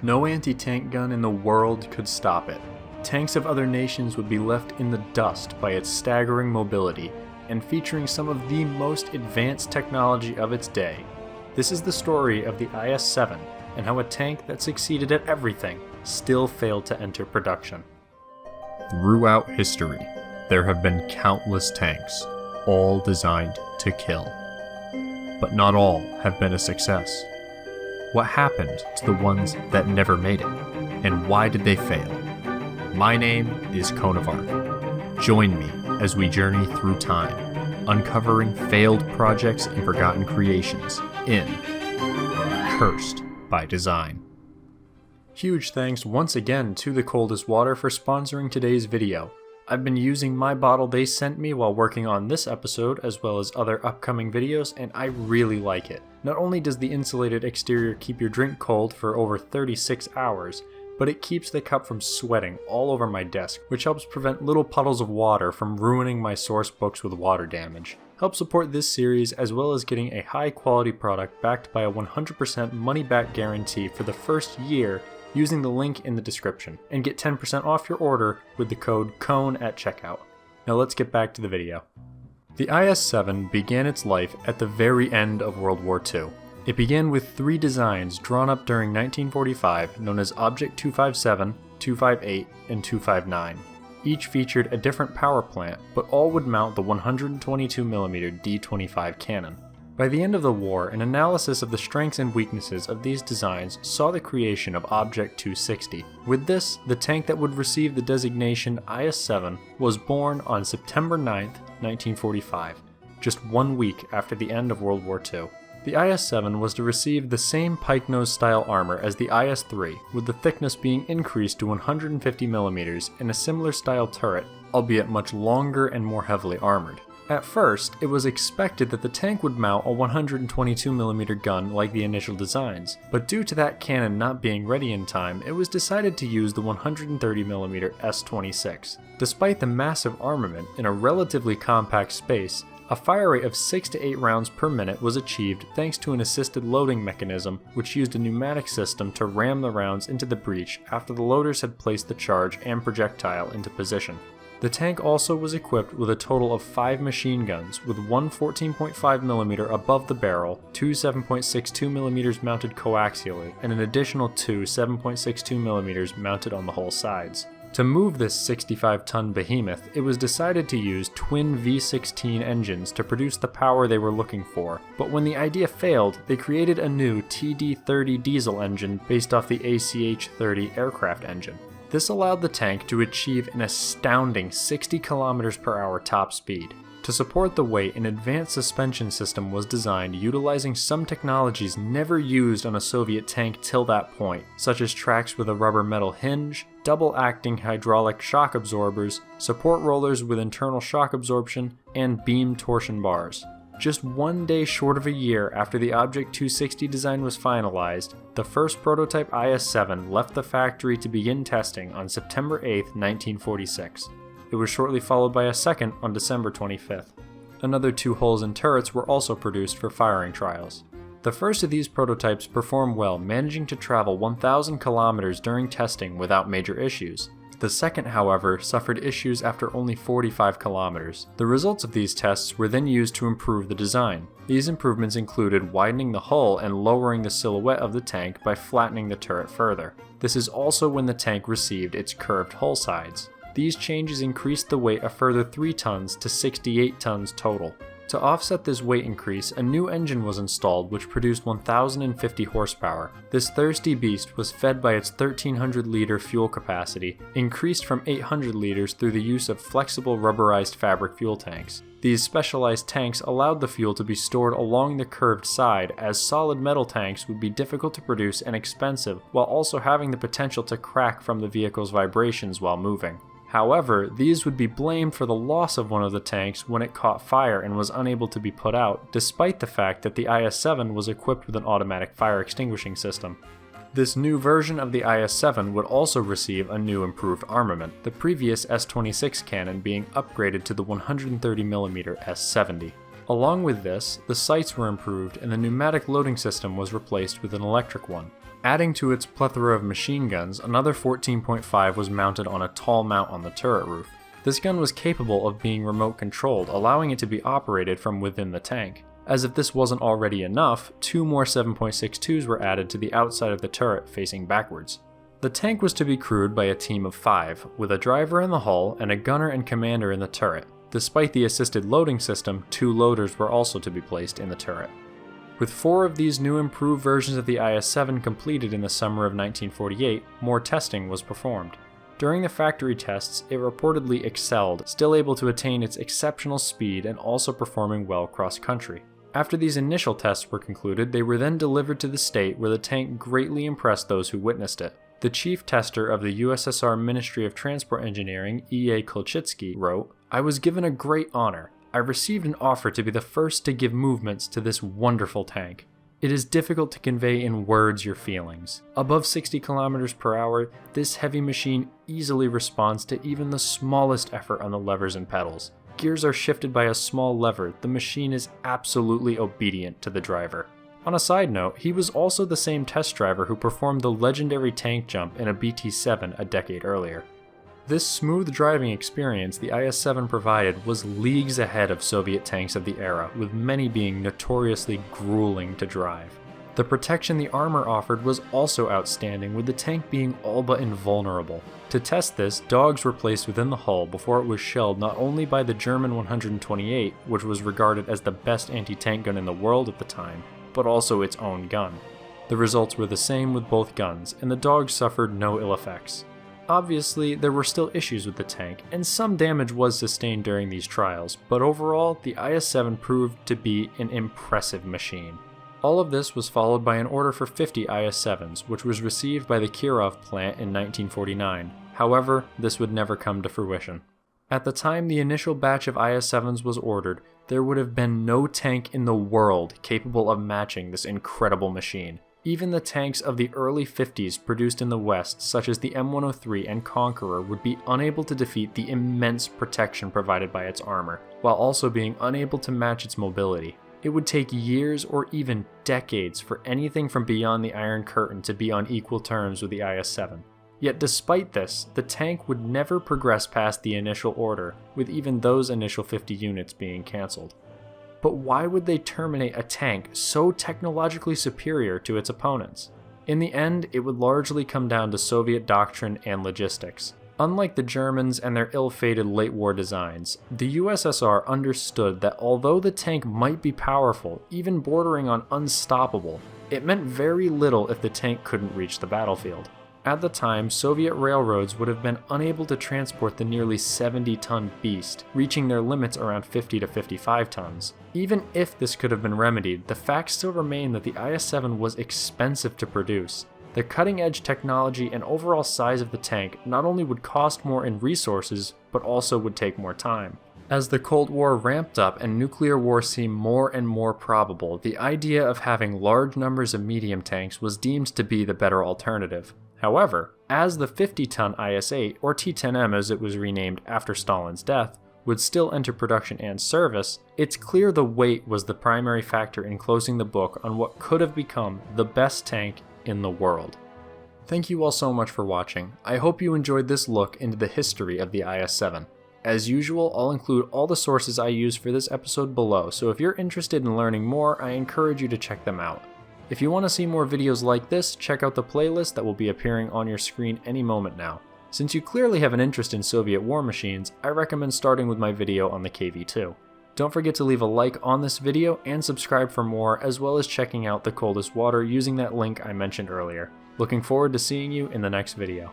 No anti-tank gun in the world could stop it. Tanks of other nations would be left in the dust by its staggering mobility, and featuring some of the most advanced technology of its day. This is the story of the IS-7 and how a tank that succeeded at everything still failed to enter production. Throughout history, there have been countless tanks, all designed to kill. But not all have been a success. What happened to the ones that never made it, and why did they fail? My name is Konavark. Join me as we journey through time, uncovering failed projects and forgotten creations in Cursed by Design. Huge thanks once again to The Coldest Water for sponsoring today's video. I've been using my bottle they sent me while working on this episode as well as other upcoming videos, and I really like it. Not only does the insulated exterior keep your drink cold for over 36 hours, but it keeps the cup from sweating all over my desk, which helps prevent little puddles of water from ruining my source books with water damage. Help support this series as well as getting a high quality product backed by a 100% money back guarantee for the first year using the link in the description, and get 10% off your order with the code KONE at checkout. Now let's get back to the video. The IS-7 began its life at the very end of World War II. It began with 3 designs drawn up during 1945 known as Object 257, 258, and 259. Each featured a different power plant, but all would mount the 122mm D25 cannon. By the end of the war, an analysis of the strengths and weaknesses of these designs saw the creation of Object 260. With this, the tank that would receive the designation IS-7 was born on September 9, 1945, just 1 week after the end of World War II. The IS-7 was to receive the same pike nose style armor as the IS-3, with the thickness being increased to 150mm and a similar style turret, albeit much longer and more heavily armored. At first, it was expected that the tank would mount a 122mm gun like the initial designs, but due to that cannon not being ready in time, it was decided to use the 130mm S-26. Despite the massive armament in a relatively compact space, a fire rate of 6 to 8 rounds per minute was achieved thanks to an assisted loading mechanism which used a pneumatic system to ram the rounds into the breech after the loaders had placed the charge and projectile into position. The tank also was equipped with a total of 5 machine guns, with one 14.5mm above the barrel, 2 7.62mm mounted coaxially, and an additional 2 7.62mm mounted on the whole sides. To move this 65-ton behemoth, it was decided to use twin V16 engines to produce the power they were looking for, but when the idea failed, they created a new TD-30 diesel engine based off the ACH-30 aircraft engine. This allowed the tank to achieve an astounding 60 km/h top speed. To support the weight, an advanced suspension system was designed utilizing some technologies never used on a Soviet tank till that point, such as tracks with a rubber metal hinge, double-acting hydraulic shock absorbers, support rollers with internal shock absorption, and beam torsion bars. Just 1 day short of a year after the Object 260 design was finalized, the first prototype IS-7 left the factory to begin testing on September 8, 1946. It was shortly followed by a second on December 25th. Another 2 hulls and turrets were also produced for firing trials. The first of these prototypes performed well, managing to travel 1,000 kilometers during testing without major issues. The second, however, suffered issues after only 45 kilometers. The results of these tests were then used to improve the design. These improvements included widening the hull and lowering the silhouette of the tank by flattening the turret further. This is also when the tank received its curved hull sides. These changes increased the weight a further 3 tons to 68 tons total. To offset this weight increase, a new engine was installed which produced 1,050 horsepower. This thirsty beast was fed by its 1,300-liter fuel capacity, increased from 800 liters through the use of flexible rubberized fabric fuel tanks. These specialized tanks allowed the fuel to be stored along the curved side, as solid metal tanks would be difficult to produce and expensive, while also having the potential to crack from the vehicle's vibrations while moving. However, these would be blamed for the loss of one of the tanks when it caught fire and was unable to be put out, despite the fact that the IS-7 was equipped with an automatic fire extinguishing system. This new version of the IS-7 would also receive a new improved armament, the previous S-26 cannon being upgraded to the 130mm S-70. Along with this, the sights were improved and the pneumatic loading system was replaced with an electric one. Adding to its plethora of machine guns, another 14.5 was mounted on a tall mount on the turret roof. This gun was capable of being remote controlled, allowing it to be operated from within the tank. As if this wasn't already enough, 2 more 7.62s were added to the outside of the turret facing backwards. The tank was to be crewed by a team of 5, with a driver in the hull and a gunner and commander in the turret. Despite the assisted loading system, 2 loaders were also to be placed in the turret. With 4 of these new improved versions of the IS-7 completed in the summer of 1948, more testing was performed. During the factory tests, it reportedly excelled, still able to attain its exceptional speed and also performing well cross-country. After these initial tests were concluded, they were then delivered to the state where the tank greatly impressed those who witnessed it. The chief tester of the USSR Ministry of Transport Engineering, E.A. Kolchitsky, wrote, "I was given a great honor. I received an offer to be the first to give movements to this wonderful tank. It is difficult to convey in words your feelings. Above 60 kilometers per hour, this heavy machine easily responds to even the smallest effort on the levers and pedals. Gears are shifted by a small lever. The machine is absolutely obedient to the driver." On a side note, he was also the same test driver who performed the legendary tank jump in a BT-7 a decade earlier. This smooth driving experience the IS-7 provided was leagues ahead of Soviet tanks of the era, with many being notoriously grueling to drive. The protection the armor offered was also outstanding, with the tank being all but invulnerable. To test this, dogs were placed within the hull before it was shelled not only by the German 128, which was regarded as the best anti-tank gun in the world at the time, but also its own gun. The results were the same with both guns, and the dogs suffered no ill effects. Obviously, there were still issues with the tank, and some damage was sustained during these trials, but overall, the IS-7 proved to be an impressive machine. All of this was followed by an order for 50 IS-7s, which was received by the Kirov plant in 1949. However, this would never come to fruition. At the time the initial batch of IS-7s was ordered, there would have been no tank in the world capable of matching this incredible machine. Even the tanks of the early 50s produced in the West, such as the M103 and Conqueror, would be unable to defeat the immense protection provided by its armor, while also being unable to match its mobility. It would take years or even decades for anything from beyond the Iron Curtain to be on equal terms with the IS-7. Yet despite this, the tank would never progress past the initial order, with even those initial 50 units being cancelled. But why would they terminate a tank so technologically superior to its opponents? In the end, it would largely come down to Soviet doctrine and logistics. Unlike the Germans and their ill-fated late-war designs, the USSR understood that although the tank might be powerful, even bordering on unstoppable, it meant very little if the tank couldn't reach the battlefield. At the time, Soviet railroads would have been unable to transport the nearly 70-ton beast, reaching their limits around 50 to 55 tons. Even if this could have been remedied, the fact still remained that the IS-7 was expensive to produce. The cutting-edge technology and overall size of the tank not only would cost more in resources, but also would take more time. As the Cold War ramped up and nuclear war seemed more and more probable, the idea of having large numbers of medium tanks was deemed to be the better alternative. However, as the 50-ton IS-8, or T-10M as it was renamed after Stalin's death, would still enter production and service, it's clear the weight was the primary factor in closing the book on what could have become the best tank in the world. Thank you all so much for watching. I hope you enjoyed this look into the history of the IS-7. As usual, I'll include all the sources I used for this episode below, so if you're interested in learning more, I encourage you to check them out. If you want to see more videos like this, check out the playlist that will be appearing on your screen any moment now. Since you clearly have an interest in Soviet war machines, I recommend starting with my video on the KV-2. Don't forget to leave a like on this video and subscribe for more, as well as checking out The Coldest Water using that link I mentioned earlier. Looking forward to seeing you in the next video.